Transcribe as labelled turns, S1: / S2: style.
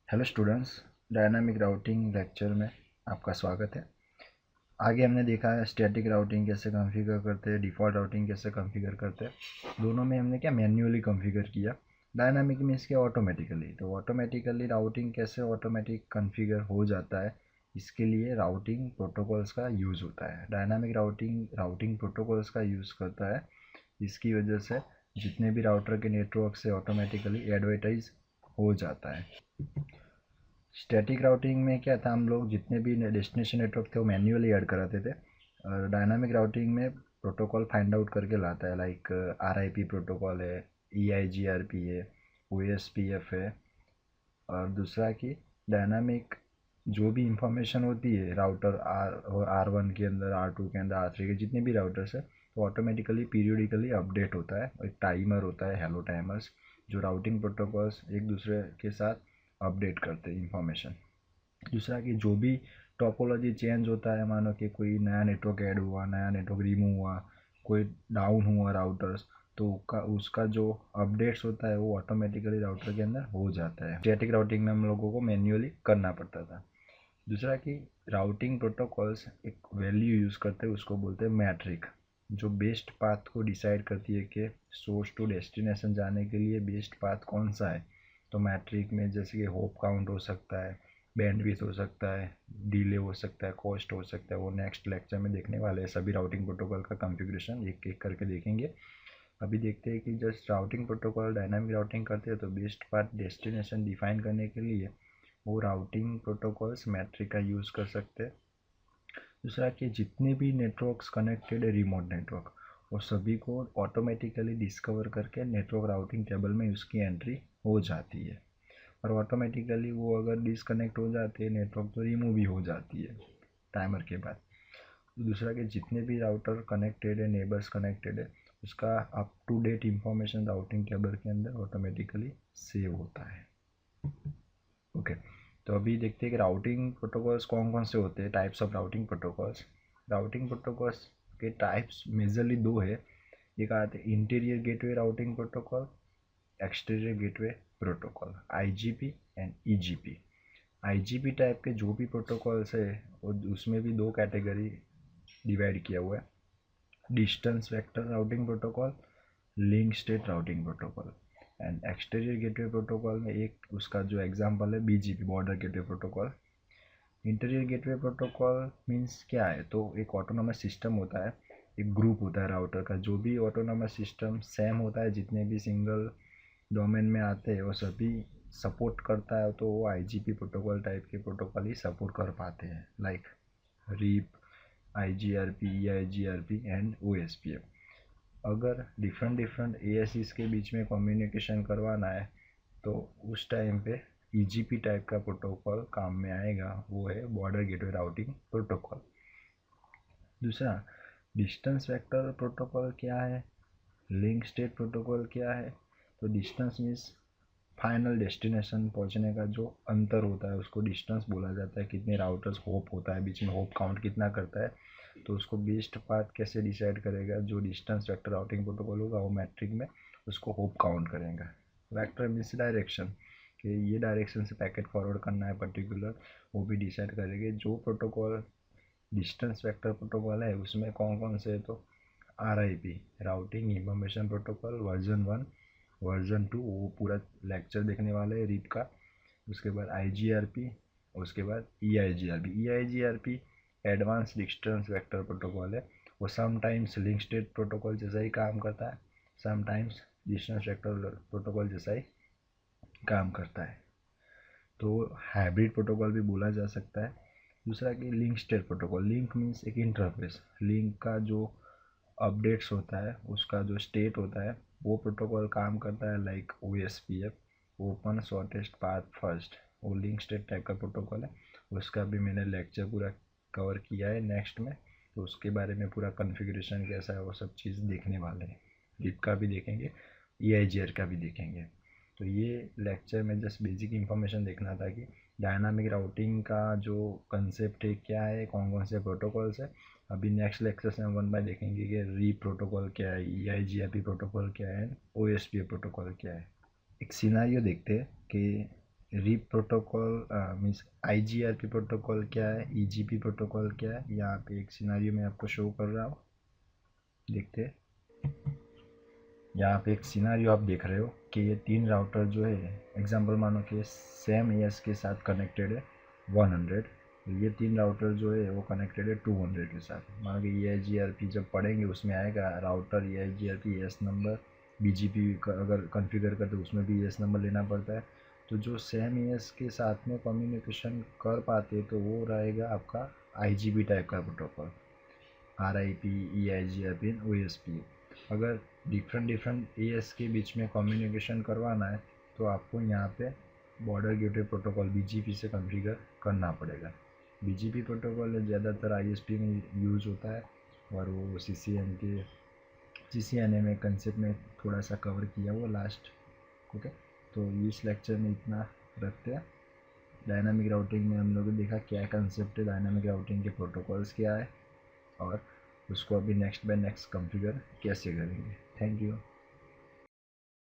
S1: Hello students, dynamic routing lecture में आपका स्वागत है। आगे हमने देखा है स्टैटिक राउटिंग कैसे कॉन्फ़िगर करते हैं, डिफ़ॉल्ट राउटिंग कैसे कॉन्फ़िगर करते हैं। दोनों में हमने क्या मैन्युअली कॉन्फ़िगर किया। डायनामिक मीन्स क्या, ऑटोमेटिकली। तो ऑटोमेटिकली राउटिंग कैसे ऑटोमेटिक कॉन्फ़िगर हो जाता है, इसके लिए राउटिंग प्रोटोकॉल्स का यूज़ होता है। डायनामिक राउटिंग प्रोटोकॉल्स का यूज़ करता है, इसकी वजह से जितने भी राउटर के नेटवर्क से ऑटोमेटिकली एडवर्टाइज हो जाता है। स्टैटिक राउटिंग में क्या था, हम लोग जितने भी डेस्टिनेशन नेटवर्क थे वो मैन्युअली ऐड कराते थे। और डायनामिक राउटिंग में प्रोटोकॉल फाइंड आउट करके लाता है, लाइक RIP प्रोटोकॉल है, EIGRP है, OSPF है। और दूसरा कि डायनामिक जो भी इंफॉर्मेशन होती है राउटर R1 के अंदर, R2 के अंदर, R3 के जितने भी राउटर्स है, तो ऑटोमेटिकली पीरियडिकली अपडेट होता है। एक टाइमर होता है, हेलो टाइमर्स, जो राउटिंग प्रोटोकॉल्स एक दूसरे के साथ अपडेट करते हैं इंफॉर्मेशन। दूसरा कि जो भी टोपोलॉजी चेंज होता है, मानो कि कोई नया नेटवर्क ऐड हुआ, नया नेटवर्क रिमूव हुआ, कोई डाउन हुआ राउटर्स, तो उसका जो अपडेट्स होता है वो ऑटोमेटिकली राउटर के अंदर हो जाता है। स्टैटिक राउटिंग में हम लोगों को मैन्युअली करना पड़ता था। दूसरा कि राउटिंग प्रोटोकॉल्स एक वैल्यू यूज़ करते हैं, उसको बोलते हैं मैट्रिक, जो बेस्ट पाथ को डिसाइड करती है कि सोर्स टू डेस्टिनेशन जाने के लिए बेस्ट पाथ कौन सा है। तो मैट्रिक में जैसे कि होप काउंट हो सकता है, बैंडविड्थ हो सकता है, डिले हो सकता है, कॉस्ट हो सकता है। वो नेक्स्ट लेक्चर में देखने वाले हैं। सभी राउटिंग प्रोटोकॉल का कॉन्फ़िगरेशन एक एक करके देखेंगे। अभी देखते हैं कि just routing protocol dynamic routing करते हैं तो बेस्ट पाथ डेस्टिनेशन डिफाइन करने के लिए वो राउटिंग प्रोटोकॉल्स मैट्रिक का यूज़ कर सकते हैं। दूसरा कि जितने भी नेटवर्क्स कनेक्टेड है, रिमोट नेटवर्क, वो सभी को ऑटोमेटिकली डिस्कवर करके नेटवर्क राउटिंग टेबल में उसकी एंट्री हो जाती है। और ऑटोमेटिकली वो अगर डिसकनेक्ट हो जाते हैं नेटवर्क, तो रिमूव भी हो जाती है टाइमर के बाद। दूसरा कि जितने भी राउटर कनेक्टेड है, नेबर्स कनेक्टेड है, उसका up to date information routing table के अंदर ऑटोमेटिकली सेव होता है। ओके, तो अभी देखते हैं कि राउटिंग प्रोटोकॉल्स कौन कौन से होते हैं, types of routing protocols. Routing protocols के टाइप्स मेजरली दो है। एक आते हैं interior gateway routing protocol, exterior gateway protocol, IGP and EGP। IGP type के जो भी प्रोटोकॉल्स है, वो उसमें भी दो कैटेगरी डिवाइड किया हुआ है। Distance vector routing protocol, link state routing protocol. And exterior gateway protocol में एक उसका जो एग्जांपल है BGP, border gateway protocol. Interior gateway protocol means क्या है, तो एक ऑटोनोमस सिस्टम होता है, एक ग्रुप होता है राउटर का। जो भी ऑटोनोमस सिस्टम सेम होता है, जितने भी सिंगल डोमेन में आते हैं वो सभी सपोर्ट करता है, तो वो IGP प्रोटोकॉल टाइप के प्रोटोकॉल ही सपोर्ट कर पाते हैं, like RIP, IGRP, EIGRP and OSPF। अगर डिफरेंट ASIs के बीच में कम्युनिकेशन करवाना है, तो उस टाइम पे EGP टाइप का प्रोटोकॉल काम में आएगा, वो है बॉर्डर गेटवे राउटिंग प्रोटोकॉल। दूसरा, डिस्टेंस वेक्टर प्रोटोकॉल क्या है, लिंक स्टेट प्रोटोकॉल क्या है। तो डिस्टेंस मीन्स फाइनल डेस्टिनेशन पहुंचने का जो अंतर होता है, उसको डिस्टेंस बोला जाता है। कितने राउटर्स होप होता है बीच में, होप काउंट कितना करता है, तो उसको बेस्ट पाथ कैसे डिसाइड करेगा, जो डिस्टेंस वेक्टर राउटिंग प्रोटोकॉल होगा वो मैट्रिक में उसको होप काउंट करेगा। वेक्टर मीन्स डायरेक्शन, कि ये डायरेक्शन से पैकेट फॉरवर्ड करना है पर्टिकुलर, वो भी डिसाइड करेंगे। जो प्रोटोकॉल डिस्टेंस वेक्टर प्रोटोकॉल है उसमें कौन कौन से है, तो RIP routing information protocol version 1, version 2, वो पूरा लेक्चर देखने वाले हैं रिप का। उसके बाद IGRP, उसके बाद EIGRP advance distance vector protocol है। वो समटाइम्स लिंक स्टेट प्रोटोकॉल जैसा ही काम करता है, समटाइम्स डिस्टेंस वेक्टर प्रोटोकॉल जैसा ही काम करता है, तो हाइब्रिड प्रोटोकॉल भी बोला जा सकता है। दूसरा कि link state protocol, link means एक इंटरफेस, लिंक का जो अपडेट्स होता है, उसका जो स्टेट होता है, वो प्रोटोकॉल काम करता है, like OSPF, open shortest path first. वो लिंक स्टेट टाइप का प्रोटोकॉल है, उसका भी मैंने लेक्चर पूरा कवर किया है नेक्स्ट में, तो उसके बारे में पूरा कॉन्फ़िगरेशन कैसा है वो सब चीज़ देखने वाले हैं। रिप का भी देखेंगे, EIGR का भी देखेंगे। तो ये लेक्चर में जस्ट बेसिक इन्फॉर्मेशन देखना था कि डायनामिक राउटिंग का जो कंसेप्ट है क्या है, कौन कौन से प्रोटोकॉल्स है। अभी नेक्स्ट लेक्चर से हम 1 बाय देखेंगे कि री प्रोटोकॉल क्या है, EIGRP प्रोटोकॉल क्या है, OSPF प्रोटोकॉल क्या है। एक सिनारियो देखते हैं कि RIP protocol means IGRP protocol क्या है, EGP प्रोटोकॉल क्या है, यहाँ पे एक सिनारियो में आपको शो कर रहा हूँ, देखते हैं। यहाँ पे एक सिनारियो आप देख रहे हो कि ये 3 राउटर जो है, एग्जांपल मानो कि सेम AS के साथ कनेक्टेड है 100, ये 3 राउटर जो है वो कनेक्टेड है 200 के साथ। मानो कि EIGRP जब पढ़ेंगे उसमें आएगा router EIGRP AS number, BGP अगर कॉन्फ़िगर करते उसमें भी AS नंबर लेना पड़ता है। तो जो सेम AS के साथ में कम्युनिकेशन कर पाते तो वो रहेगा आपका IGP टाइप का प्रोटोकॉल, RIP, EIGRP, OSPF। अगर डिफरेंट AS के बीच में कम्युनिकेशन करवाना है तो आपको यहाँ पे बॉर्डर गेटवे प्रोटोकॉल BGP से कॉन्फ़िगर करना पड़ेगा। BGP प्रोटोकॉल ज़्यादातर ISP में यूज़ होता है और वो CCNA में कंसेप्ट में थोड़ा सा कवर किया वो लास्ट। ओके, तो इस लेक्चर में इतना रखते हैं। डायनामिक राउटिंग में हम लोग ने देखा क्या कंसेप्ट है, डायनामिक राउटिंग के प्रोटोकॉल्स क्या है और उसको अभी नेक्स्ट बाय नेक्स्ट कॉन्फ़िगर कैसे करेंगे। Thank you.